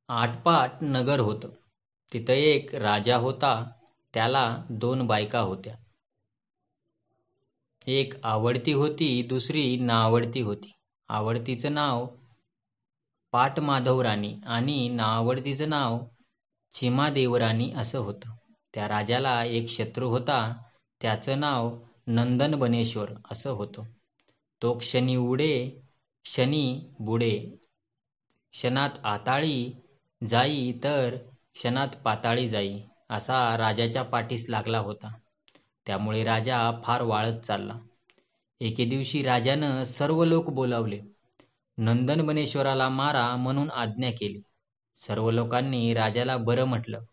आटपाट नगर होतं. तिथं एक राजा होता. त्याला 2 बायका होत्या. एक आवडती होती, दुसरी नावडती होती. आवडतीचं नाव पाटमाधवराणी आणि नावडतीचं नाव चिमादेवराणी असं होतं. त्या राजाला एक शत्रू होता. त्याचं नाव नंदनबनेश्वर असं होतं. तो क्षणी उडे, क्षणी बुडे. क्षणात आताळी जाई तर क्षणात पाताळी जाई असा राजाच्या पाठीस लागला होता. त्यामुळे राजा फार वाळत चालला. एके दिवशी राजानं सर्व लोक बोलावले. नंदनबनेश्वराला मारा म्हणून आज्ञा केली. सर्व लोकांनी राजाला बरं म्हटलं.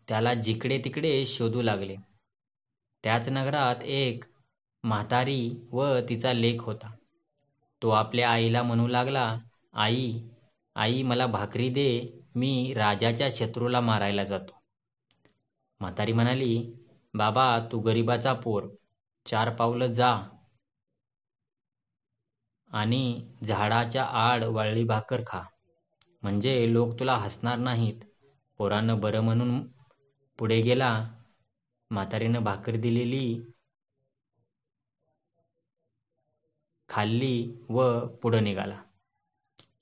त्याला जिकडे तिकडे शोधू लागले. त्याच नगरात एक म्हातारी व तिचा लेक होता. तो आपल्या आईला म्हणू लागला, आई, आई मला भाकरी दे, मी राजाच्या शत्रूला मारायला जातो. म्हातारी म्हणाली, बाबा तू गरिबाचा पोर, 4 पावलं जा आणि झाडाच्या आड वाळली भाकर खा, म्हणजे लोक तुला हसणार नाहीत. पोरानं बरं म्हणून पुढे गेला. म्हातारीनं भाकर दिलेली खाल्ली व पुढं निघाला.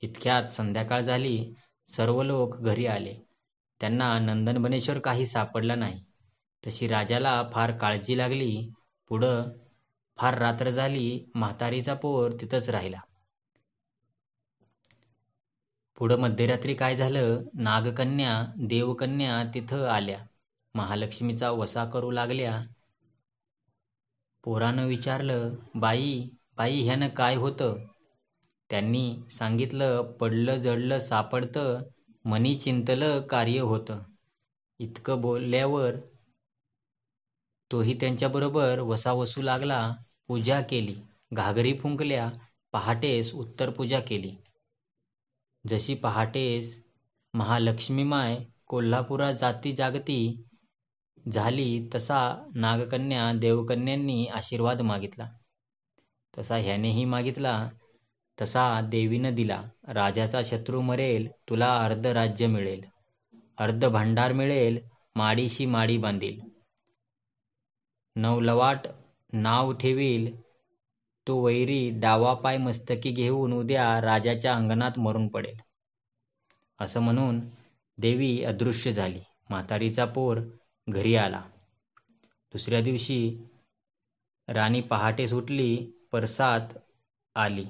इतक्यात संध्याकाळ झाली. सर्व लोक घरी आले. त्यांना नंदनबनेश्वर काही सापडला नाही. तशी राजाला फार काळजी लागली. पुढं फार रात्र झाली. म्हातारीचा पोर तिथंच राहिला. पुढं मध्यरात्री काय झालं, नागकन्या देवकन्या तिथं आल्या. महालक्ष्मीचा वसा करू लागल्या. पोरानं विचारलं, बाई, बाई ह्यानं काय होतं? त्यांनी सांगितलं, पडलं जडलं सापडतं, मनी चिंतलं कार्य होतं. इतकं बोलल्यावर तोही त्यांच्याबरोबर वसावसू लागला. पूजा केली, घागरी फुंकल्या, पहाटेस उत्तर पूजा केली. जशी पहाटेस महालक्ष्मीमाय कोल्हापुरात जाती जागती झाली तसा नागकन्या देवकन्यांनी आशीर्वाद मागितला. तसा ह्यानेही मागितला. तसा देवीनं दिला. राजाचा शत्रू मरेल, तुला अर्ध राज्य मिळेल, अर्ध भांडार मिळेल, माडीशी माडी बांधील. नवलवाट नाव ठेवील, तो वैरी डावा पाय मस्तकी घेऊन उद्या राजाच्या अंगणात मरून पडेल. असं म्हणून देवी अदृश्य झाली. म्हातारीचा पोर घरी आला. दुसऱ्या दिवशी राणी पहाटे सुटली, परसात आली.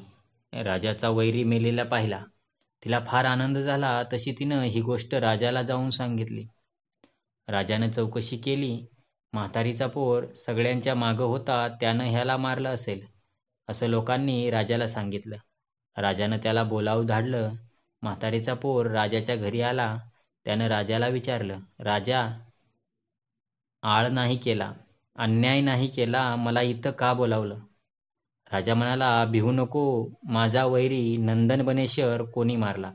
राजाचा वैरी मेलेला पाहिला. तिला फार आनंद झाला. तशी तिनं ही गोष्ट राजाला जाऊन सांगितली. राजानं चौकशी केली. म्हातारीचा पोर सगळ्यांच्या मागं होता, त्यानं ह्याला मारलं असेल असं लोकांनी राजाला सांगितलं. राजानं त्याला बोलावून धाडलं. म्हातारीचा पोर राजाच्या घरी आला. त्यानं राजाला विचारलं, राजा, आळ नाही केला, अन्याय नाही केला, मला इथं का बोलावलं? राजा म्हणाला, भिवू नको, माझा वैरी नंदनबनेश्वर कोणी मारला?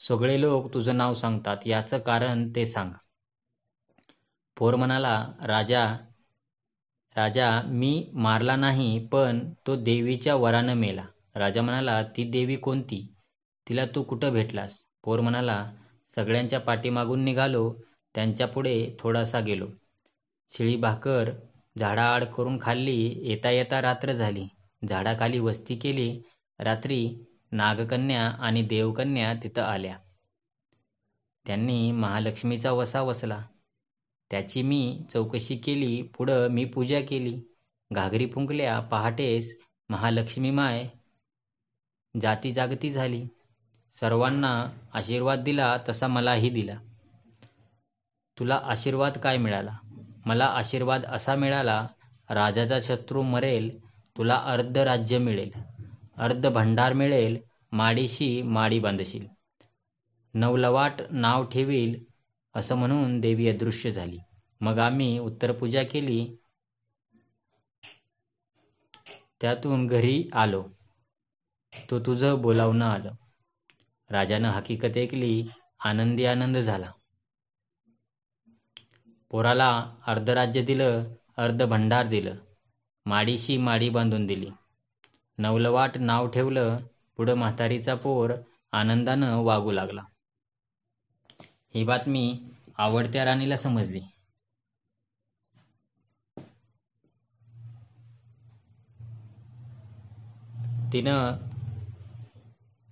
सगळे लोक तुझं नाव सांगतात, याचं कारण ते सांग. पोर म्हणाला, राजा, राजा मी मारला नाही, पण तो देवीच्या वरानं मेला. राजा म्हणाला, ती देवी कोणती? तिला तू कुठं भेटलास? पोर म्हणाला, सगळ्यांच्या पाठीमागून निघालो, त्यांच्या पुढे थोडासा गेलो. शिळी भाकर झाडाआड करून खाल्ली. येता येता रात्र झाली. झाडाखाली वस्ती केली. रात्री नागकन्या आणि देवकन्या तिथं आल्या. त्यांनी महालक्ष्मीचा वसा वसला. त्याची मी चौकशी केली. पुढं मी पूजा केली, घागरी फुंकल्या. पहाटेस महालक्ष्मी माय जाती जागती झाली. सर्वांना आशीर्वाद दिला तसा मलाही दिला. तुला आशीर्वाद काय मिळाला? मला आशीर्वाद असा मिळाला, राजाचा शत्रू मरेल, तुला अर्ध राज्य मिळेल, अर्ध भंडार मिळेल, माडीशी माडी बांधशील, नवलवाट नाव ठेवील. असं म्हणून देवी अदृश्य झाली. मग आम्ही उत्तरपूजा केली. त्यातून घरी आलो. तो तुझं बोलावणं आलं. राजानं हकीकत ऐकली. आनंदी आनंद झाला. पोराला अर्ध राज्य दिलं, अर्ध भंडार दिलं, माडीशी माडी बांधून दिली, नवलवाट नाव ठेवलं. पुढं म्हातारीचा पोर आनंदानं वागू लागला. ही बातमी आवडत्या राणीला समजली. तिनं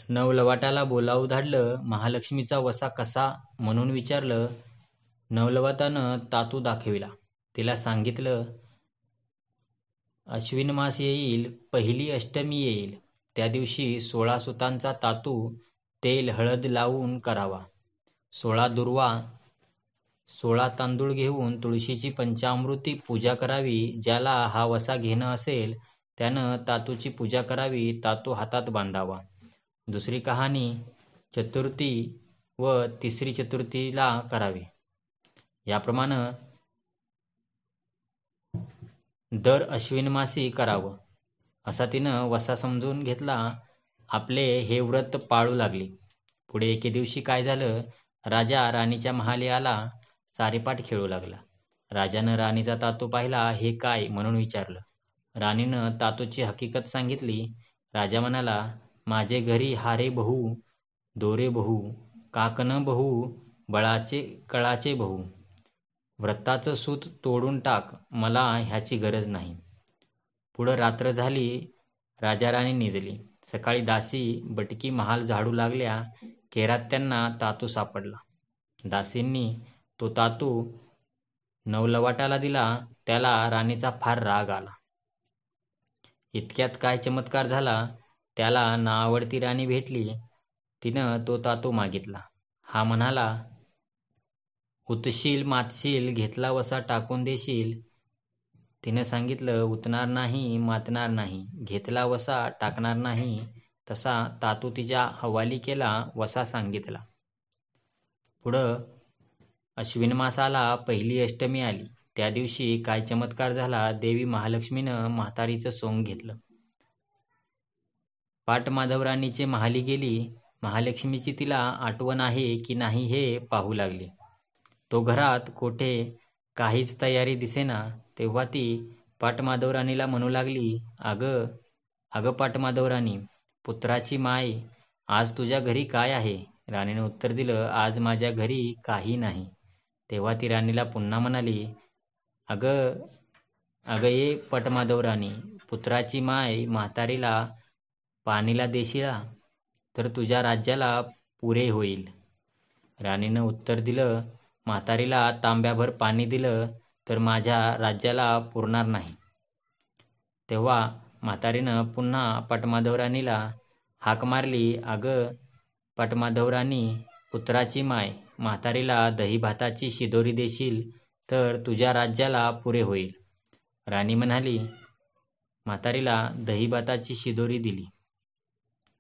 नवलवाटाला बोलावून धाडलं. महालक्ष्मीचा वसा कसा म्हणून विचारलं. नवलवाटानं तातू दाखविला. तिला सांगितलं, अश्विन मास येईल, पहिली अष्टमी येईल. त्या दिवशी 16 सुतांचा तातू तेल हळद लावून करावा. 16 दुर्वा, 16 तांदूळ घेऊन तुळशीची पंचामृती पूजा करावी. ज्याला हा वसा घेणं असेल त्यानं तातूची पूजा करावी. तातू हातात बांधावा. दुसरी कहाणी चतुर्थी व तिसरी चतुर्थीला करावी. याप्रमाणे दर अश्विन मासी करावं, असा तिनं वसा समजून घेतला. आपले हे व्रत पाळू लागली. पुढे एके दिवशी काय झालं, राजा राणीच्या महाली आला. सारीपाट खेळू लागला. राजानं राणीचा तातू पाहिला. हे काय म्हणून विचारलं. राणीनं तातूची हकीकत सांगितली. राजा म्हणाला, माझे घरी हारे बहू, दोरे बहू, काकणं बहू, बळाचे कळाचे बहू. व्रताचं सूत तोडून टाक, मला ह्याची गरज नाही. पुढं रात्र झाली. राजा राणी निजली. सकाळी दासी बटकी महाल झाडू लागल्या. केरात त्यांना तातू सापडला. दासींनी तो तातू नवलवाटाला दिला. त्याला राणीचा फार राग आला. इतक्यात काय चमत्कार झाला. त्याला नावडती राणी भेटली. तिनं तो तातू मागितला. हा म्हणाला, उतशील मातशील, घेतला वसा टाकून देशील. तिनं सांगितलं, उतणार नाही, मातणार नाही, घेतला वसा टाकणार नाही. तसा तातू तिच्या हवाली केला. वसा सांगितला. पुढं अश्विन मास आला. पहिली अष्टमी आली. त्या दिवशी काय चमत्कार झाला. देवी महालक्ष्मीनं म्हातारीचं सोंग घेतलं. पाट माधवराणीचे महाली गेली. महालक्ष्मीची तिला आठवण आहे की नाही हे पाहू लागली. तो घरात कोठे काहीच तयारी दिसेना. तेव्हा ती पाटमाधवराणीला म्हणू लागली, अगं अगं पाटमाधवराणी, पुत्राची माय, आज तुझ्या घरी काय आहे? राणीने उत्तर दिलं, आज माझ्या घरी काही नाही. तेव्हा ती राणीला पुन्हा म्हणाली, अगं अगं ये पाटमाधवराणी, पुत्राची माय, म्हातारीला पाणीला देशीला तर तुझ्या राज्याला पुरे होईल. राणीनं उत्तर दिलं, म्हातारीला तांब्याभर पाणी दिलं तर माझ्या राज्याला पुरणार नाही. तेव्हा म्हातारीनं पुन्हा पाटमाधवराणीला हाक मारली, अगं पाटमाधवराणी, पुत्राची माय, म्हातारीला दही भाताची शिदोरी देशील तर तुझ्या राज्याला पुरे होईल. राणी म्हणाली, म्हातारीला दही भाताची शिदोरी दिली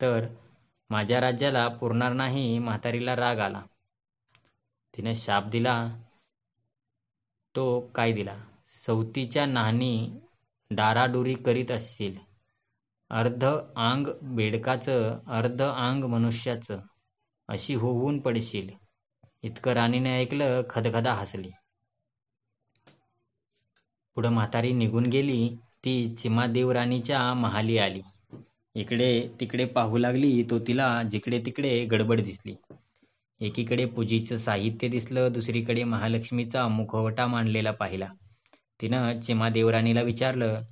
तर माझ्या राज्याला पुरणार नाही. म्हातारीला राग आला. तिने शाप दिला. तो काय दिला, सवतीच्या नाहनी डाराडुरी करीत असशील. अर्ध आंग बेडकाचं, अर्ध आंग मनुष्याचं, अशी होऊन पडशील. इतकं राणीने ऐकलं. खदखदा हसली. पुढं म्हातारी निघून गेली. ती चिमादेव राणीच्या महाली आली. इकडे तिकडे पाहू लागली. तो तिला जिकडे तिकडे गडबड दिसली. एकीकडे पूजेचं साहित्य दिसलं. दुसरीकडे महालक्ष्मीचा मुखवटा मांडलेला पाहिला. तिनं चिमादेवराणीला विचारलं,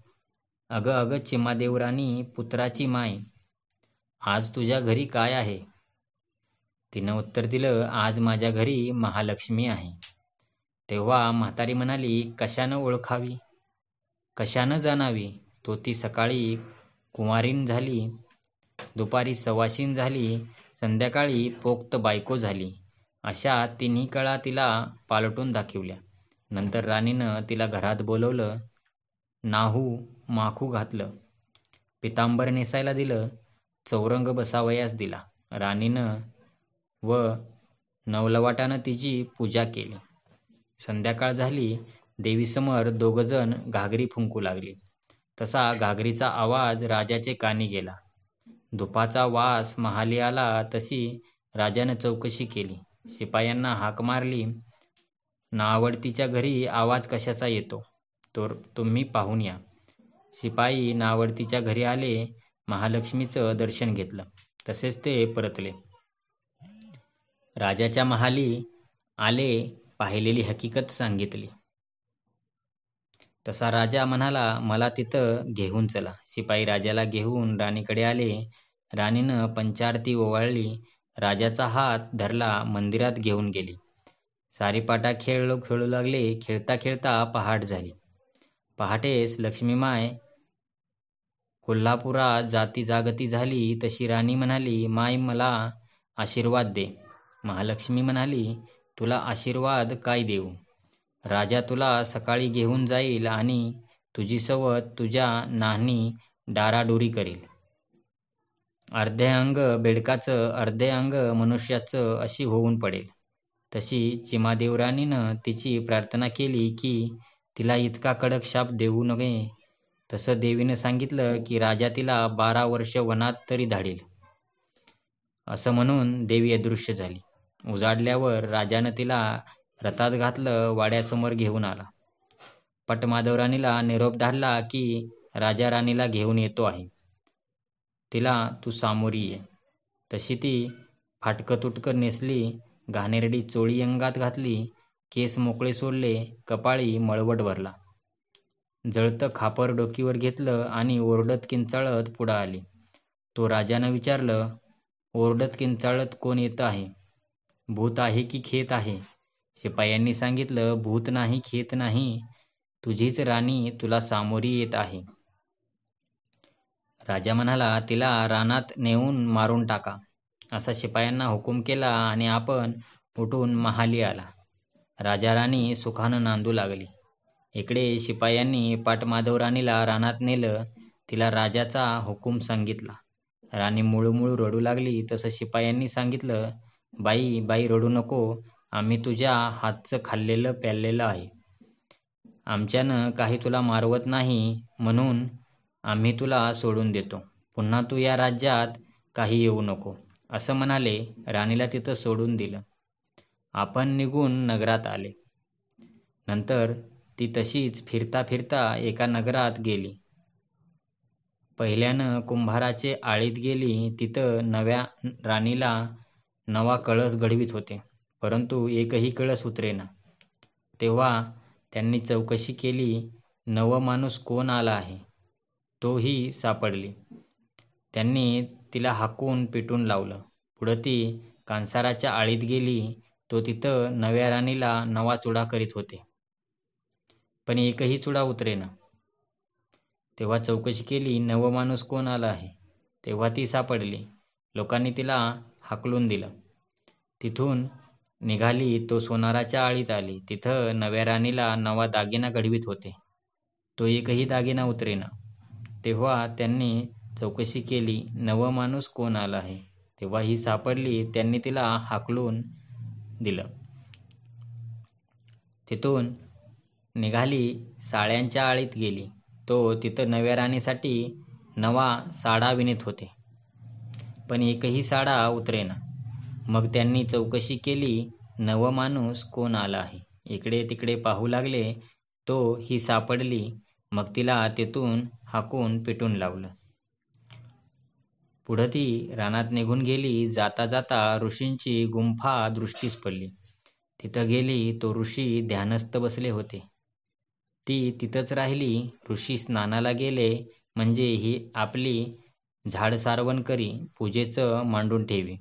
अगं अगं चिमादेवराणी, पुत्राची माय, आज तुझ्या घरी काय आहे? तिनं उत्तर दिलं, आज माझ्या घरी महालक्ष्मी आहे. तेव्हा म्हातारी म्हणाली, कशानं ओळखावी, कशानं जाणावी? तो ती सकाळी कुंवारीन झाली, दुपारी सवाशीन झाली, संध्याकाळी पोक्त बायको झाली. अशा तिन्ही कळा तिला पालटून दाखविल्या. नंतर राणीनं तिला घरात बोलवलं. नाहू माखू घातलं. पितांबर नेसायला दिलं. चौरंग बसावयास दिला. राणीनं व नवलवाटानं तिची पूजा केली. संध्याकाळ झाली. देवीसमोर दोघजण घागरी फुंकू लागली. तसा घागरीचा आवाज राजाचे कानी गेला. धुपाचा वास महाली आला. तशी राजानं चौकशी केली. शिपायांना हाक मारली, नावडतीच्या घरी आवाज कशाचा येतो, तर तुम्ही पाहून या. शिपाई नावडतीच्या घरी आले. महालक्ष्मीचं दर्शन घेतलं. तसेच ते परतले. राजाच्या महाली आले, पाहिलेली हकीकत सांगितली. तसा राजा म्हणाला, मला तिथं घेऊन चला. शिपाई राजाला घेऊन राणीकडे आले. राणीनं पंचारती ओवाळली, राजाचा हात धरला, मंदिरात घेऊन गेली. सारीपाटा खेळू लागले. खेळता खेळता पहाट झाली. पहाटेस लक्ष्मीमाय कोल्हापुरात जाती जागती झाली. तशी राणी म्हणाली, माय मला आशीर्वाद दे. महालक्ष्मी म्हणाली, तुला आशीर्वाद काय देऊ? राजा तुला सकाळी घेऊन जाईल आणि तुझी सवत तुझ्या नाहनी डाराडोरी करील. अर्धे अंग बेडकाचं, अर्धे अंग मनुष्याचं अशी होऊन पडेल. तशी चिमादेवराणीनं तिची प्रार्थना केली की तिला इतका कडक शाप देऊ नये. तसं देवीनं सांगितलं की राजा तिला 12 वर्ष वनात तरी धाडील. असं म्हणून देवी अदृश्य झाली. उजाडल्यावर राजानं तिला रथात घातलं, वाड्यासमोर घेऊन आला. पटमाधवराणीला निरोप धाडला की राजा राणीला घेऊन येतो आहे. तिला तू सामोरी ये. तशी ती फाटकं तुटकं नेसली, घाणेरडी चोळी अंगात घातली, केस मोकळे सोडले, कपाळी मळवट भरला. जळतं खापर डोकीवर घेतलं आणि ओरडत किंचाळत पुढं आली. तो राजानं विचारलं, ओरडत किंचाळत कोण येत आहे? भूत आहे की खेत आहे? शिपायांनी सांगितलं, भूत नाही, खेत नाही, तुझीच राणी तुला सामोरी येत आहे. राजा म्हणाला, तिला रानात नेऊन मारून टाका. असा शिपायांना हुकूम केला आणि आपण उठून महाली आला. राजा राणी सुखानं नांदू लागली. इकडे शिपायांनी पाटमाधवराणीला रानात नेलं. तिला राजाचा हुकूम सांगितला. राणी मुळूमुळू रडू लागली. तसं शिपायांनी सांगितलं, बाई बाई रडू नको, आम्ही तुझ्या हातचं खाल्लेलं प्याल्लेलं आहे. आमच्यानं काही तुला मारवत नाही, म्हणून आम्ही तुला सोडून देतो. पुन्हा तू या राज्यात काही येऊ नको. असं म्हणाले. राणीला तिथं सोडून दिलं. आपण निघून नगरात आले. नंतर ती तशीच फिरता फिरता एका नगरात गेली. पहिल्यानं कुंभाराचे आळीत गेली. तिथं नव्या राणीला नवा कळस घडवीत होते, परंतु एकही कळस उतरेना. तेव्हा त्यांनी चौकशी केली. नवं माणूस कोण आला आहे? तोही सापडली. त्यांनी तिला हाकून पेटून लावलं. पुढं ती कांसाराच्या आळीत गेली. तो तिथं नव्या राणीला नवा चुडा करीत होते, पण एकही चुडा उतरेना. तेव्हा चौकशी केली, नवं माणूस कोण आला आहे? तेव्हा ती सापडली. लोकांनी तिला हाकलून दिलं. तिथून निघाली तो सोनाराच्या आळीत आली. तिथं नव्या राणीला नवा दागिना घडवीत होते. तो एकही दागिना उतरेना. तेव्हा त्यांनी चौकशी केली, नवं माणूस कोण आला आहे? तेव्हा ही सापडली. त्यांनी तिला हाकलून दिलं. तिथून निघाली साड्यांच्या आळीत गेली. तो तिथं नव्या राणीसाठी नवा साडा विणत होते, पण एकही साडा उतरेना. मग त्यांनी चौकशी केली, नवं माणूस कोण आला आहे? इकडे तिकडे पाहू लागले. तो ही सापडली. मग तिला तेथून हाकून पेटून लावलं. पुढं ती रानात निघून गेली. जाता जाता ऋषींची गुंफा दृष्टीस पडली. तिथं गेली. तो ऋषी ध्यानस्थ बसले होते. ती तिथंच राहिली. ऋषी स्नानाला गेले म्हणजे ही आपली झाड सारवण करी, पूजेचं मांडून ठेवी.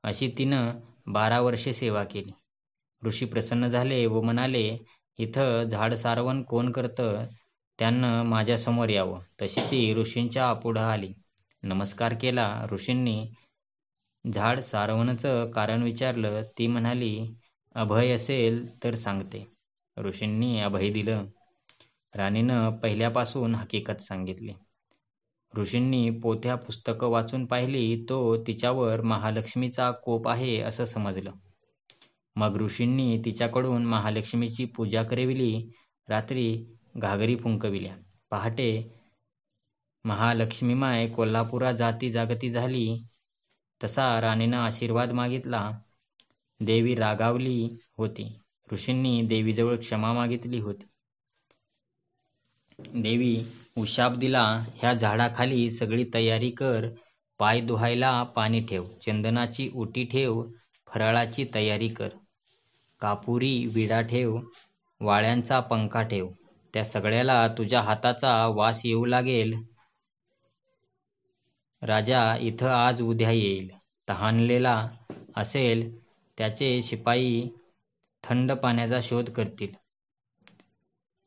अशी तिनं 12 वर्षे सेवा केली. ऋषी प्रसन्न झाले व म्हणाले, इथं झाड सारवण कोण करतं त्यानं माझ्यासमोर यावं. तशी ती ऋषींच्या पुढं आली. नमस्कार केला. ऋषींनी झाड सारवणचं कारण विचारलं. ती म्हणाली, अभय असेल तर सांगते. ऋषींनी अभय दिलं. राणीनं पहिल्यापासून हकीकत सांगितली. ऋषींनी पोथ्या पुस्तकं वाचून पाहिली. तो तिच्यावर महालक्ष्मीचा कोप आहे असं समजलं. मग ऋषींनी तिच्याकडून महालक्ष्मीची पूजा करविली. रात्री घागरी फुंकविल्या. पहाटे महालक्ष्मीमाय कोल्हापुरात जाती जागती झाली. तसा राणीनं आशीर्वाद मागितला. देवी रागावली होती. ऋषींनी देवीजवळ क्षमा मागितली होती. देवी उशाप दिला, ह्या झाडाखाली सगळी तयारी कर. पाय धुवायला पाणी ठेव, चंदनाची ओटी ठेव, फराळाची तयारी कर. कापुरी विडा ठेव, वाळ्यांचा पंखा ठेव, त्या सगळ्याला तुझ्या हाताचा वास येऊ लागेल. राजा इथं आज उद्या येईल. तहानलेला असेल त्याचे शिपाई थंड पाण्याचा शोध करतील.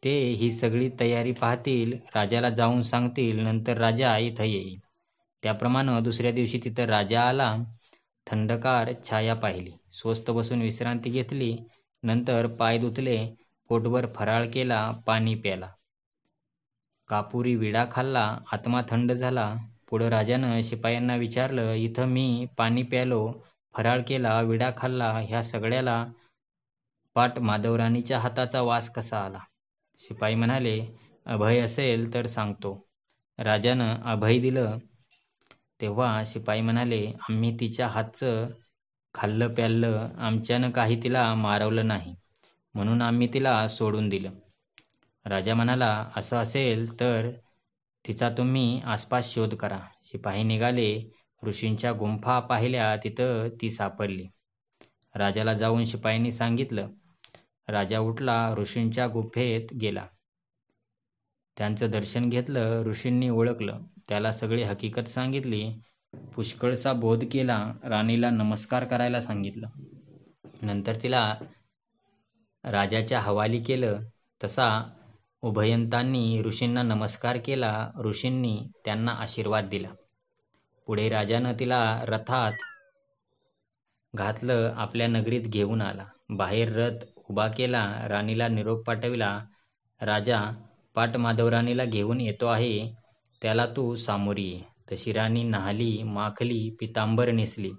ते ही सगळी तयारी पाहतील, राजाला जाऊन सांगतील, नंतर राजा इथं येईल. त्याप्रमाणे दुसऱ्या दिवशी तिथं राजा आला. थंडगार छाया पाहिली, स्वस्त बसून विश्रांती घेतली, नंतर पाय धुतले, पोटभर फराळ केला, पाणी प्याला, कापुरी विडा खाल्ला, आत्मा थंड झाला. पुढं राजानं शिपायांना विचारलं, इथं मी पाणी प्यालो, फराळ केला, विडा खाल्ला, ह्या सगळ्याला पाट माधवराणीच्या हाताचा वास कसा आला? शिपाई म्हणाले, अभय असेल तर सांगतो. राजानं अभय दिलं. तेव्हा शिपाई म्हणाले, आम्ही तिच्या हातचं खाल्लं प्याल्लं, आमच्यानं काही तिला मारवलं नाही, म्हणून आम्ही तिला सोडून दिलं. राजा म्हणाला, असं असेल तर तिचा तुम्ही आसपास शोध करा. शिपाई निघाले, ऋषींच्या गुंफा पाहिल्या, तिथं ती सापडली. राजाला जाऊन शिपायांनी सांगितलं. राजा उठला, ऋषींच्या गुंफेत गेला. त्यांचं दर्शन घेतलं. ऋषींनी ओळखलं, त्याला सगळी हकीकत सांगितली, पुष्कळचा बोध केला, राणीला नमस्कार करायला सांगितलं. नंतर तिला राजाच्या हवाली केलं. तसा उभयंतांनी ऋषींना नमस्कार केला. ऋषींनी त्यांना आशीर्वाद दिला. पुढे राजानं तिला रथात घातलं, आपल्या नगरीत घेऊन आला. बाहेर रथ उभा केला, राणीला निरोप पाठविला. राजा पाट माधवराणीला घेऊन येतो आहे, त्याला तू सामोरी ये. तशी राणी न्हाली, माखली, पितांबर नेसली,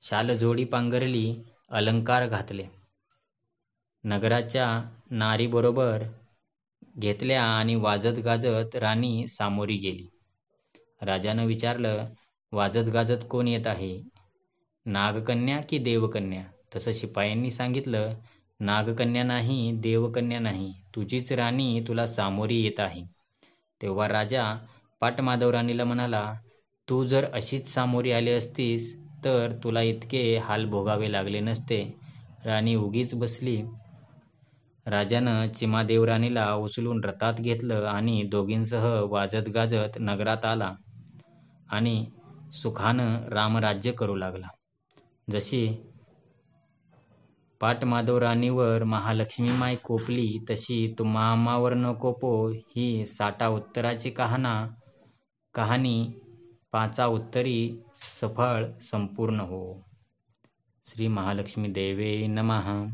शालजोडी पांघरली, अलंकार घातले, नगराच्या नारीबरोबर घेतल्या आणि वाजत गाजत राणी सामोरी गेली. राजानं विचारलं, वाजत गाजत कोण येत आहे, नागकन्या की देवकन्या? तसं शिपायांनी सांगितलं, नागकन्या नाही, देवकन्या नाही, तुझीच राणी तुला सामोरी येत आहे. तेव्हा राजा पाटमाधवराणीला म्हणाला, तू जर अशीच सामोरी आली असतीस तर तुला इतके हाल भोगावे लागले नसते. राणी उगीच बसली. राजानं चिमादेवराणीला उचलून रथात घेतलं आणि दोघींसह वाजत गाजत नगरात आला आणि सुखानं रामराज्य करू लागला. जशी पाटमाधवराणीवर महालक्ष्मी माय कोपली, तशी तुम्हा आम्हावर न कोपो, ही साठा उत्तराची कहाणी पाचा उत्तरी सफळ संपूर्ण हो. श्री महालक्ष्मी देवे नमः.